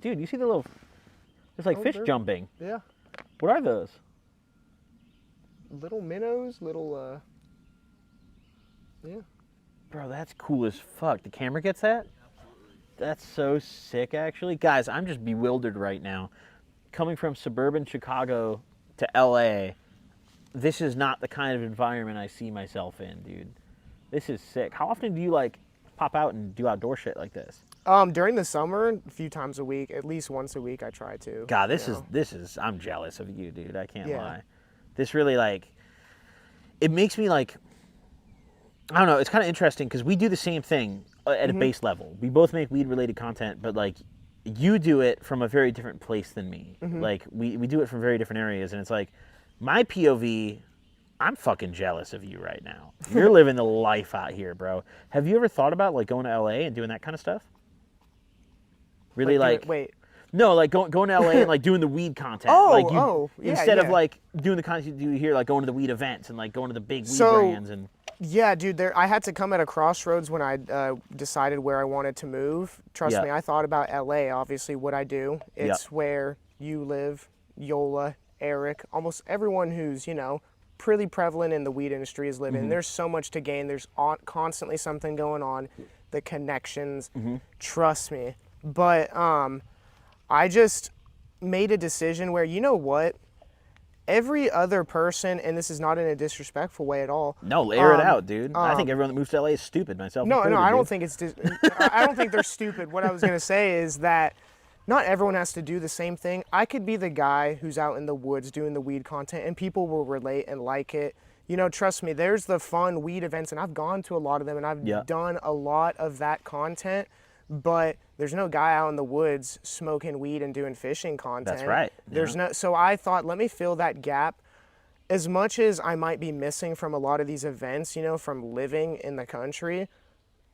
Dude, you see the little... There's like fish jumping. Yeah. What are those? Little minnows, little, yeah. Bro, that's cool as fuck. The camera gets that? That's so sick, actually. Guys, I'm just bewildered right now. Coming from suburban Chicago to LA, this is not the kind of environment I see myself in, dude. This is sick. How often do you, like, pop out and do outdoor shit like this? During the summer, a few times a week, at least once a week I try to. God, this is, I'm jealous of you, dude. I can't lie. This really, like, it makes me, like, I don't know, it's kind of interesting because we do the same thing at a base level. We both make weed-related content, but, like, you do it from a very different place than me. Like, we do it from very different areas, and it's like, my POV, I'm fucking jealous of you right now. You're living the life out here, bro. Have you ever thought about, like, going to LA and doing that kind of stuff? Really, like... Wait. No, like, going to LA and, like, doing the weed content. Instead of, like, doing the content you do here, like, going to the weed events and, like, going to the big weed brands and... Yeah, dude, I had to come at a crossroads when I decided where I wanted to move. Trust me, I thought about LA, obviously, what I do. It's where you live, Yola, Eric, almost everyone who's, you know, pretty prevalent in the weed industry is living. There's so much to gain. There's constantly something going on. The connections, trust me. But I just made a decision where, you know what? Every other person, and this is not in a disrespectful way at all. No, air it out, dude. I think everyone that moves to LA is stupid, myself included. No, I don't think it's... I don't think they're stupid. What I was going to say is that not everyone has to do the same thing. I could be the guy who's out in the woods doing the weed content, and people will relate and like it. You know, trust me, there's the fun weed events, and I've gone to a lot of them, and I've done a lot of that content, but there's no guy out in the woods smoking weed and doing fishing content. That's right. There's no. So I thought, let me fill that gap. As much as I might be missing from a lot of these events, you know, from living in the country,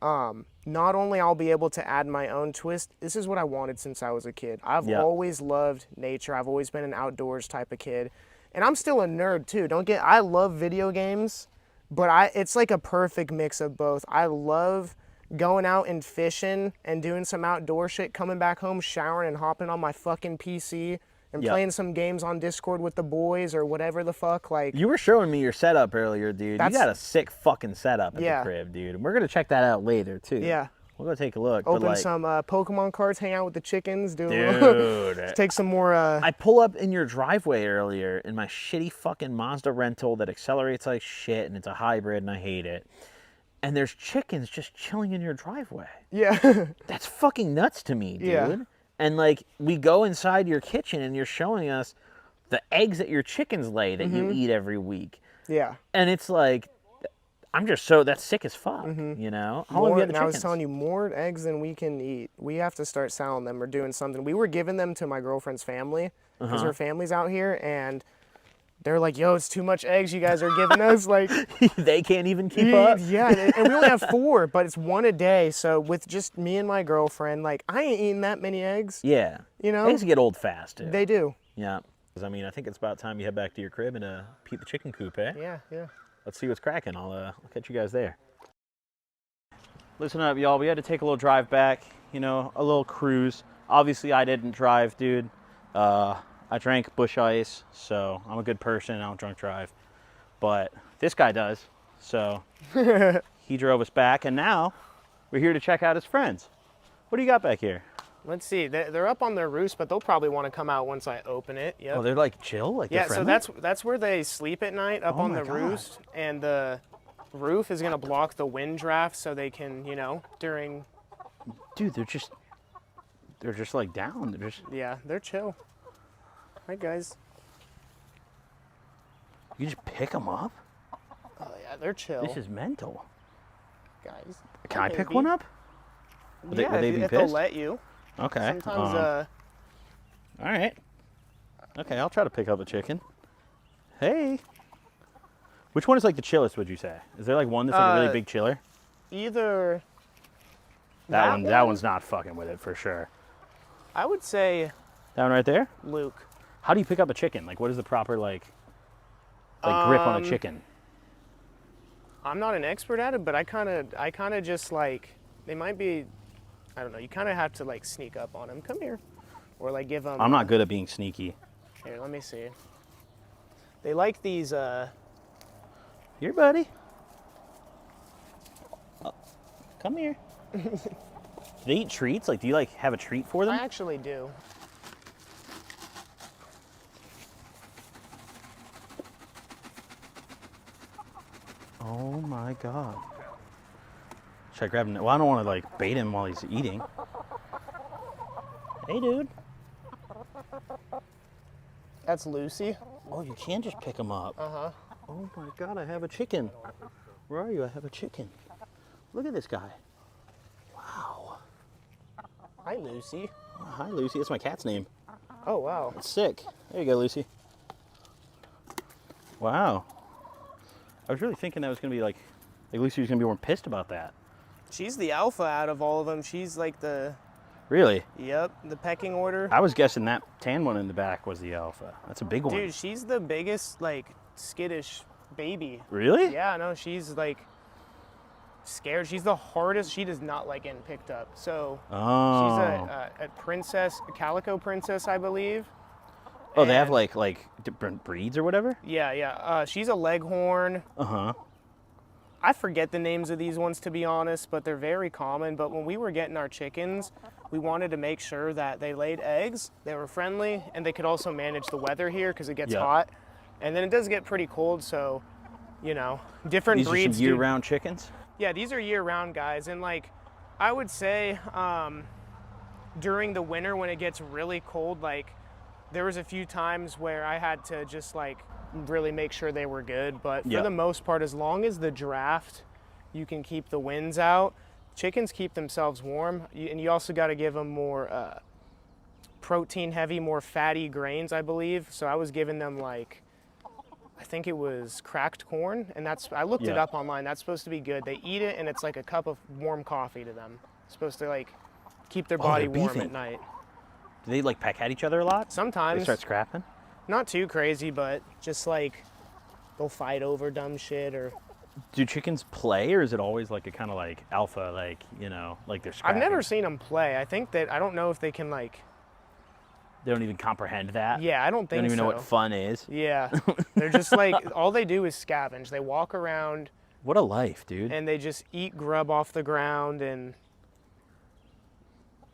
not only I'll be able to add my own twist, this is what I wanted since I was a kid. I've always loved nature. I've always been an outdoors type of kid. And I'm still a nerd too. I love video games, but it's like a perfect mix of both. I love going out and fishing and doing some outdoor shit, coming back home, showering and hopping on my fucking PC and playing some games on Discord with the boys or whatever the fuck. Like, you were showing me your setup earlier, dude. You got a sick fucking setup at the crib, dude. And we're gonna check that out later too. Yeah. We'll go take a look. Open some Pokemon cards, hang out with the chickens, take some more. I pull up in your driveway earlier in my shitty fucking Mazda rental that accelerates like shit, and it's a hybrid, and I hate it. And there's chickens just chilling in your driveway. Yeah. That's fucking nuts to me, dude. Yeah. And, like, we go inside your kitchen and you're showing us the eggs that your chickens lay that you eat every week. Yeah. And it's like, I'm just that's sick as fuck, you know? How long have you had the chickens? I was telling you, more eggs than we can eat. We have to start selling them or doing something. We were giving them to my girlfriend's family because her family's out here, and they're like, yo, it's too much eggs you guys are giving us. Like, they can't even keep up. Yeah, and we only have 4, but it's 1 a day. So with just me and my girlfriend, like, I ain't eating that many eggs. Yeah. You know? Eggs get old fast, too. They do. Yeah. I mean, I think it's about time you head back to your crib and peep the chicken coop, eh? Yeah. Let's see what's cracking. I'll catch you guys there. Listen up, y'all. We had to take a little drive back, you know, a little cruise. Obviously, I didn't drive, dude. I drank Busch Ice, so I'm a good person. I don't drunk drive. But this guy does, so he drove us back, and now we're here to check out his friends. What do you got back here? Let's see. They're up on their roost, but they'll probably want to come out once I open it. Yep. Oh, they're like chill? Like yeah, so that's where they sleep at night, up on the roost, and the roof is going to block the wind draft so they can, you know, during... Dude, they're just like down. Yeah, they're chill. Hi, guys. You just pick them up? Oh, yeah, they're chill. This is mental. Guys. Can I pick one up? Would they be pissed? They'll let you. Okay. Sometimes, all right. Okay, I'll try to pick up a chicken. Hey. Which one is like the chillest, would you say? Is there like one that's like a really big chiller? Either... That one's not fucking with it for sure. I would say... That one right there? Luke. How do you pick up a chicken? Like, what is the proper, like grip on a chicken? I'm not an expert at it, but I kind of just, like, they might be, I don't know, you kind of have to, like, sneak up on them. Come here. or like give them. I'm not good at being sneaky. Here, let me see. They like these. Here, buddy. Oh, come here. Do they eat treats? Like, do you like have a treat for them? I actually do. Oh my god. Should I grab him? Well, I don't want to like bait him while he's eating. Hey, dude. That's Lucy. Oh, you can just pick him up. Uh-huh. Oh my god, I have a chicken. Where are you? I have a chicken. Look at this guy. Wow. Hi, Lucy. Oh, hi, Lucy. That's my cat's name. Oh, wow. That's sick. There you go, Lucy. Wow. I was really thinking that was going to be like Lucy was going to be more pissed about that. She's the alpha out of all of them. She's like the... Really? Yep, the pecking order. I was guessing that tan one in the back was the alpha. That's a big one. Dude, she's the biggest, like, skittish baby. Really? Yeah, no, she's, like, scared. She's the hardest. She does not like getting picked up. So she's a princess, a calico princess, I believe. Oh, they have, like different breeds or whatever? Yeah. She's a leghorn. Uh-huh. I forget the names of these ones, to be honest, but they're very common. But when we were getting our chickens, we wanted to make sure that they laid eggs, they were friendly, and they could also manage the weather here because it gets hot. And then it does get pretty cold, so, you know, different breeds. These are some year-round chickens? Yeah, these are year-round guys. And, like, I would say during the winter when it gets really cold, like, there was a few times where I had to just, like, really make sure they were good. But for the most part, as long as the draft, you can keep the winds out, chickens keep themselves warm. And you also got to give them more protein heavy, more fatty grains, I believe. So I was giving them, like, I think it was cracked corn, and I looked it up online. That's supposed to be good. They eat it, and it's like a cup of warm coffee to them. It's supposed to, like, keep their body warm at night. Do they, like, peck at each other a lot? Sometimes. They start scrapping? Not too crazy, but just, like, they'll fight over dumb shit or... Do chickens play, or is it always, like, a kind of, like, alpha, like, you know, like they're scrapping? I've never seen them play. I think that... I don't know if they can, like... They don't even comprehend that? Yeah, I don't think so. They don't even know what fun is? Yeah. They're just, like... all they do is scavenge. They walk around... What a life, dude. And they just eat grub off the ground and...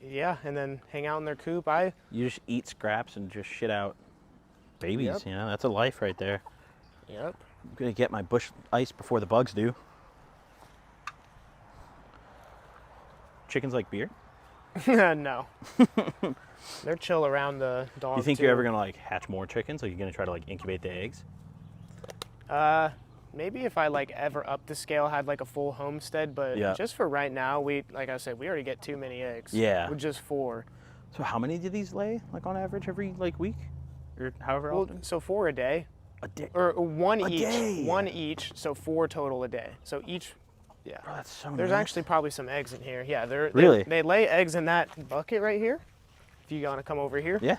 Yeah, and then hang out in their coop. You just eat scraps and just shit out babies, you know? That's a life right there. Yep. I'm going to get my bush ice before the bugs do. Chickens like beer? No. They're chill around the dog. Do you think you're ever going to, like, hatch more chickens? Like, you're going to try to, like, incubate the eggs? Maybe if I, like, ever up the scale, had, like, a full homestead, but just for right now, like I said, we already get too many eggs. Yeah. With just 4. So how many do these lay, like, on average every, like, week? Or however often? So 4 a day. A day? Or 1 each. Day. 1 each, so 4 total a day. So each, Bro, that's so There's nice. actually probably some eggs in here. Yeah, Really? They lay eggs in that bucket right here. If you want to come over here. Yeah.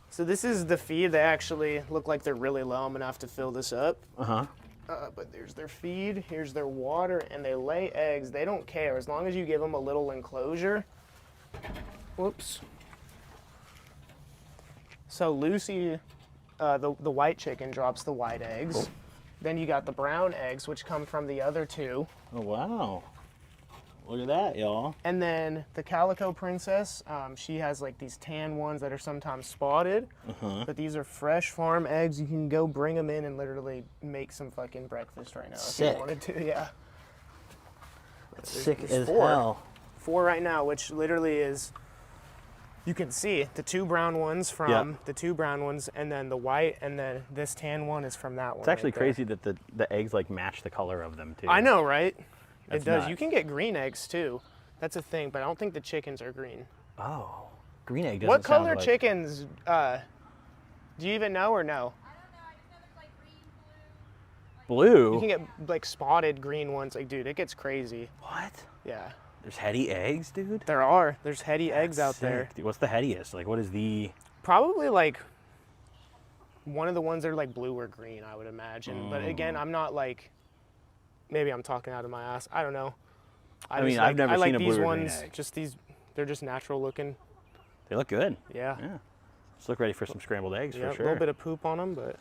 So this is the feed. They actually look like they're really low. I'm going to have to fill this up. Uh-huh. But there's their feed, here's their water, and they lay eggs. They don't care as long as you give them a little enclosure. Whoops. So Lucy, the white chicken, drops the white eggs. Cool. Then you got the brown eggs, which come from the other 2. Oh, wow. Look at that, y'all. And then the calico princess, she has like these tan ones that are sometimes spotted. But these are fresh farm eggs. You can go bring them in and literally make some fucking breakfast right now Sick. if you wanted to. Yeah. It's sick as 4. hell. 4 right now, which literally is, you can see the 2 brown ones from the 2 brown ones, and then the white, and then this tan one is from that one. It's actually crazy that the eggs like match the color of them too. I know, right? That's it does. nuts. You can get green eggs too. That's a thing, but I don't think the chickens are green. Oh, green egg doesn't What sound color like... chickens, do you even know or no? I don't know. I just know there's like green, blue. Blue? You can get like spotted green ones. Like, dude, it gets crazy. What? Yeah. There's heady eggs, dude? There are. There's heady eggs out Sick. there. Dude, what's the headiest? Like, what is the... Probably like one of the ones that are like blue or green, I would imagine. But again, I'm not like, maybe I'm talking out of my ass. I don't know. I mean, I've never seen a blue these or green ones. egg. Just these, they're just natural looking. They look good. Yeah. Yeah. Just look ready for some scrambled eggs Yeah, for sure. a little bit of poop on them, but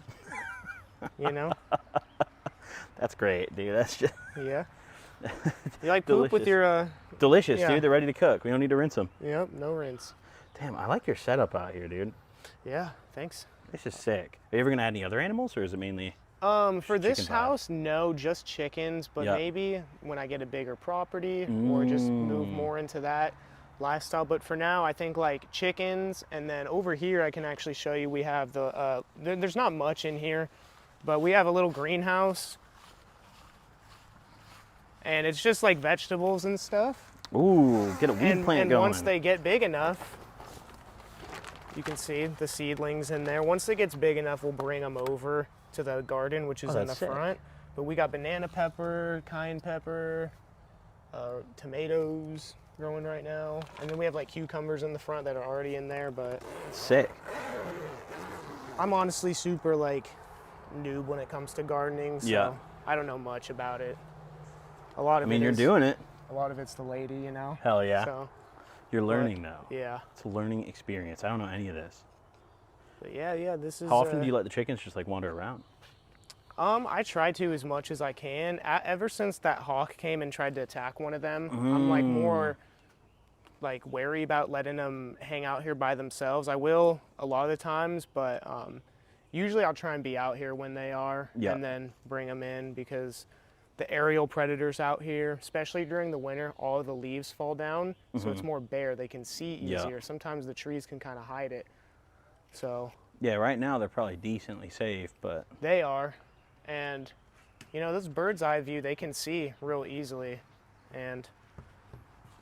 you know. That's great, dude. That's just Yeah. You like poop with Delicious. your delicious, Yeah. dude. They're ready to cook. We don't need to rinse them. Yep, no rinse. Damn, I like your setup out here, dude. Yeah, thanks. This is sick. Are you ever gonna add any other animals, or is it mainly? For this chicken vibe. house, no, just chickens, but Yep. maybe when I get a bigger property or just move more into that lifestyle. But for now, I think like chickens, and then over here I can actually show you we have the, there's not much in here, but we have a little greenhouse. And it's just like vegetables and stuff. Ooh, get a weed And plant going. once they get big enough, you can see the seedlings in there. Once it gets big enough, we'll bring them over to the garden, which is in the that's sick. front. But we got banana pepper, cayenne pepper, tomatoes growing right now. And then we have like cucumbers in the front that are already in there. But Sick. I'm honestly super like noob when it comes to gardening. So Yeah. I don't know much about it. A lot of I mean, it you're is- doing it. A lot of it's the lady, you know. Hell yeah. So You're learning though. yeah. It's a learning experience. I don't know any of this. But yeah, this is. How often do you let the chickens just like wander around? I try to as much as I can. Ever since that hawk came and tried to attack one of them, I'm like more like wary about letting them hang out here by themselves. I will a lot of the times, but usually I'll try and be out here when they are, Yeah. and then bring them in because the aerial predators out here, especially during the winter, all of the leaves fall down, so it's more bare. They can see Yeah. easier. Sometimes the trees can kind of hide it. So Yeah, right now they're probably decently safe, but they are. And, you know, this bird's eye view, they can see real easily. And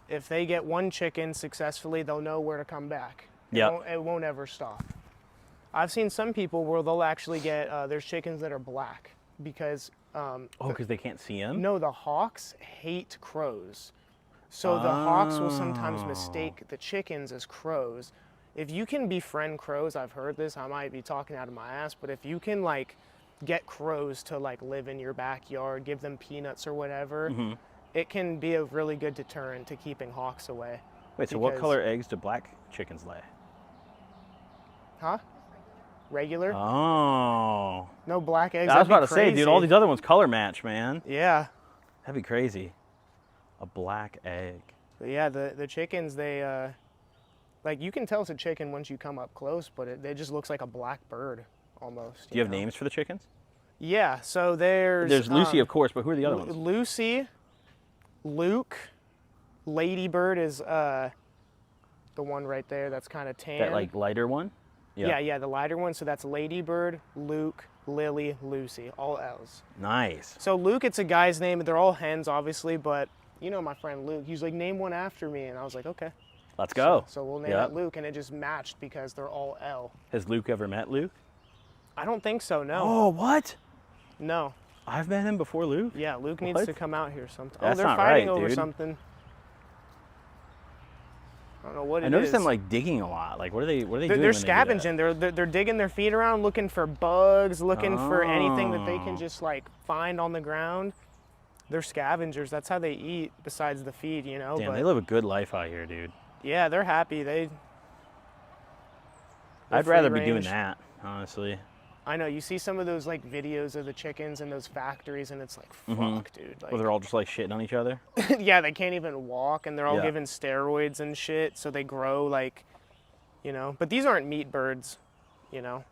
if they get one chicken successfully, they'll know where to come back. Yep. It won't ever stop. I've seen some people where they'll actually get, there's chickens that are black because, because they can't see them. no, the hawks hate crows. So the hawks will sometimes mistake the chickens as crows. If you can befriend crows, I've heard this, I might be talking out of my ass, but if you can like get crows to like live in your backyard, give them peanuts or whatever, it can be a really good deterrent to keeping hawks away. Wait, so what because- color eggs do black chickens lay? Huh? Regular? Oh. No black eggs. I was that'd be about to say, dude, all crazy. these other ones color match, man. Yeah. That'd be crazy. A black egg. But yeah, the chickens, they, like you can tell it's a chicken once you come up close, but it just looks like a black bird almost. Do you have know? names for the chickens? Yeah, so there's Lucy, of course, but who are the other ones? Lucy, Luke, Ladybird is the one right there that's kind of tan. That like lighter one? Yeah, the lighter one. So that's Ladybird, Luke, Lily, Lucy, all L's. Nice. So Luke, it's a guy's name. They're all hens, obviously, but you know my friend Luke. He's like, name one after me, and I was like, okay. Let's go. So we'll name Yep. it Luke, and it just matched because they're all L. Has Luke ever met Luke? I don't think so. No. Oh, what? No. I've met him before Luke? Yeah, Luke needs What? to come out here sometime. That's they're not fighting right, over dude. something. I don't know what it I is. noticed them like digging a lot. Like, what are they doing? They're when they do that? scavenging. They're digging their feet around, looking for bugs, looking for anything that they can just like find on the ground. They're scavengers. That's how they eat. Besides the feed, you know. Damn, but they live a good life out here, dude. yeah, they're happy. I'd free rather be doing range. that, honestly. I know. You see some of those like videos of the chickens in those factories, and it's like, fuck, dude. Like, Where they're all just like shitting on each other. yeah, they can't even walk, and they're all Yeah. given steroids and shit, so they grow like, you know. But these aren't meat birds, you know.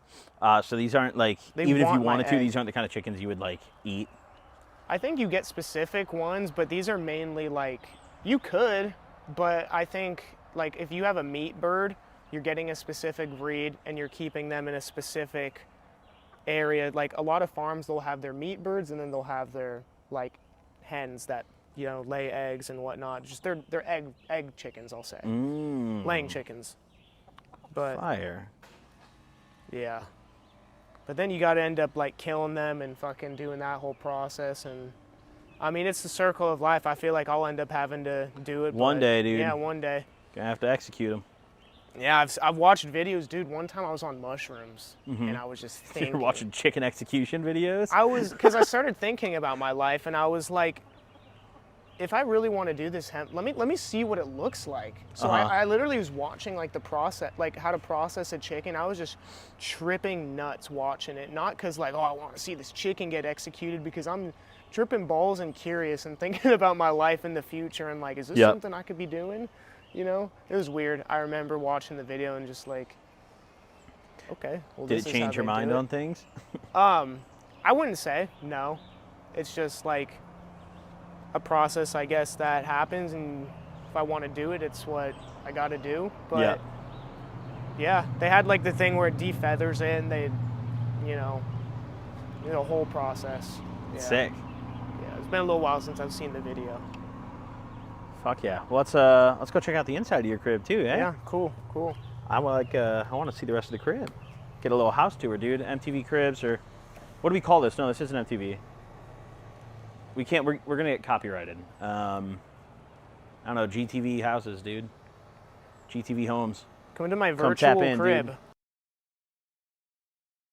So these aren't like, They even if you want my wanted to, egg. these aren't the kind of chickens you would like eat. I think you get specific ones, but these are mainly like, you could, but I think like if you have a meat bird, you're getting a specific breed and you're keeping them in a specific area. Like a lot of farms, they'll have their meat birds and then they'll have their like hens that, you know, lay eggs and whatnot. Just they're egg chickens, I'll say. Laying chickens. But Fire. yeah. But then you got to end up like killing them and fucking doing that whole process. And I mean, it's the circle of life. I feel like I'll end up having to do it. One but- day, dude. Yeah, one day. Gonna have to execute them. Yeah, I've watched videos, dude. One time I was on mushrooms and I was just thinking. You're watching chicken execution videos? I was, because I started thinking about my life and I was like, if I really want to do this hemp, let me see what it looks like. So I literally was watching like the process, like how to process a chicken. I was just tripping nuts watching it. Not because like, oh, I want to see this chicken get executed, because I'm tripping balls and curious and thinking about my life in the future and like, is this something I could be doing? You know, it was weird. I remember watching the video and just like, okay. Well, Did it change your mind on things? I wouldn't say no. It's just like a process, I guess, that happens, and if I want to do it, it's what I got to do. But yeah, they had like the thing where it defeathers it, and they, you know, a whole process. Yeah. Sick. Yeah, it's been a little while since I've seen the video. Fuck yeah. Well, let's go check out the inside of your crib too, eh? Yeah, cool. I want to see the rest of the crib. Get a little house tour, dude. MTV cribs, or what do we call this? No, this isn't MTV. We can't. We're gonna get copyrighted. I don't know. GTV houses, dude. GTV homes. Come to my Come tap virtual in, crib. dude.